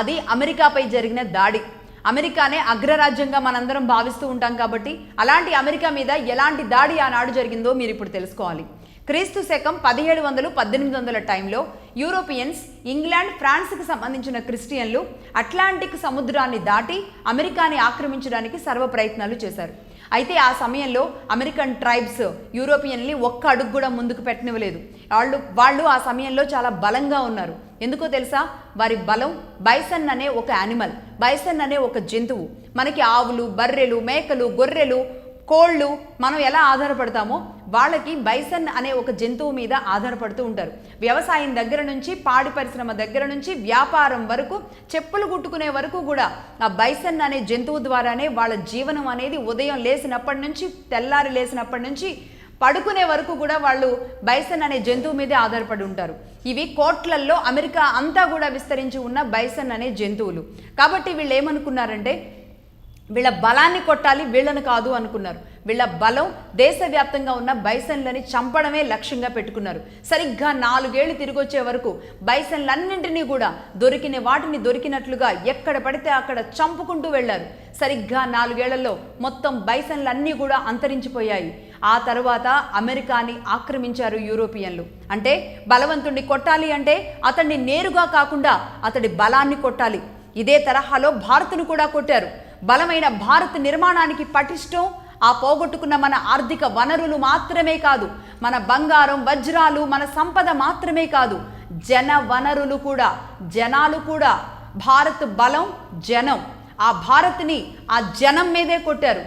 అది అమెరికాపై జరిగిన దాడి. అమెరికానే అగ్రరాజ్యంగా మనందరం భావిస్తూ ఉంటాం కాబట్టి అలాంటి అమెరికా మీద ఎలాంటి దాడి ఆనాడు జరిగిందో మీరు ఇప్పుడు తెలుసుకోవాలి. క్రీస్తు శకం 1700-1800 టైంలో యూరోపియన్స్, ఇంగ్లాండ్, ఫ్రాన్స్కి సంబంధించిన క్రిస్టియన్లు అట్లాంటిక్ సముద్రాన్ని దాటి అమెరికాని ఆక్రమించడానికి సర్వ ప్రయత్నాలు చేశారు. అయితే ఆ సమయంలో అమెరికన్ ట్రైబ్స్ యూరోపియన్ని ఒక్క అడుగు కూడా ముందుకు పెట్టనివ్వలేదు. వాళ్ళు ఆ సమయంలో చాలా బలంగా ఉన్నారు. ఎందుకో తెలుసా? వారి బలం బైసన్ అనే ఒక యానిమల్, బైసన్ అనే ఒక జంతువు. మనకి ఆవులు, బర్రెలు, మేకలు, గొర్రెలు, కోళ్ళు మనం ఎలా ఆధారపడతామో వాళ్ళకి బైసన్ అనే ఒక జంతువు మీద ఆధారపడుతూ ఉంటారు. వ్యవసాయం దగ్గర నుంచి, పాడి పరిశ్రమ దగ్గర నుంచి, వ్యాపారం వరకు, చెప్పులు కుట్టుకునే వరకు కూడా ఆ బైసన్ అనే జంతువు ద్వారానే వాళ్ళ జీవనం అనేది ఉదయం లేచినప్పటి నుంచి తెల్లారి లేచినప్పటి నుంచి పడుకునే వరకు కూడా వాళ్ళు బైసన్ అనే జంతువు మీదే ఆధారపడి ఉంటారు. ఇవి కోట్లల్లో అమెరికా అంతా కూడా విస్తరించి ఉన్న బైసన్ అనే జంతువులు. కాబట్టి వీళ్ళు ఏమనుకున్నారంటే వీళ్ళ బలాన్ని కొట్టాలి, వీళ్ళని కాదు అనుకున్నారు. వీళ్ళ బలం దేశవ్యాప్తంగా ఉన్న బైసన్లని చంపడమే లక్ష్యంగా పెట్టుకున్నారు. సరిగ్గా 4 ఏళ్ళు తిరిగి వచ్చే వరకు బైసన్లన్నింటినీ కూడా దొరికిన వాటిని దొరికినట్లుగా ఎక్కడ పడితే అక్కడ చంపుకుంటూ వెళ్లారు. సరిగ్గా 4 ఏళ్లలో మొత్తం బైసన్లన్నీ కూడా అంతరించిపోయాయి. ఆ తర్వాత అమెరికాని ఆక్రమించారు యూరోపియన్లు. అంటే బలవంతుణ్ణి కొట్టాలి అంటే అతన్ని నేరుగా కాకుండా అతడి బలాన్ని కొట్టాలి. ఇదే తరహాలో భారత్ను కూడా కొట్టారు. బలమైన భారత్ నిర్మాణానికి పటిష్టం ఆ పోగొట్టుకున్న మన ఆర్థిక వనరులు మాత్రమే కాదు, మన బంగారం, వజ్రాలు, మన సంపద మాత్రమే కాదు, జన వనరులు కూడా, జనాలు కూడా. భారత్ బలం జనం. ఆ భారత్ని ఆ జనం మీదే కొట్టారు.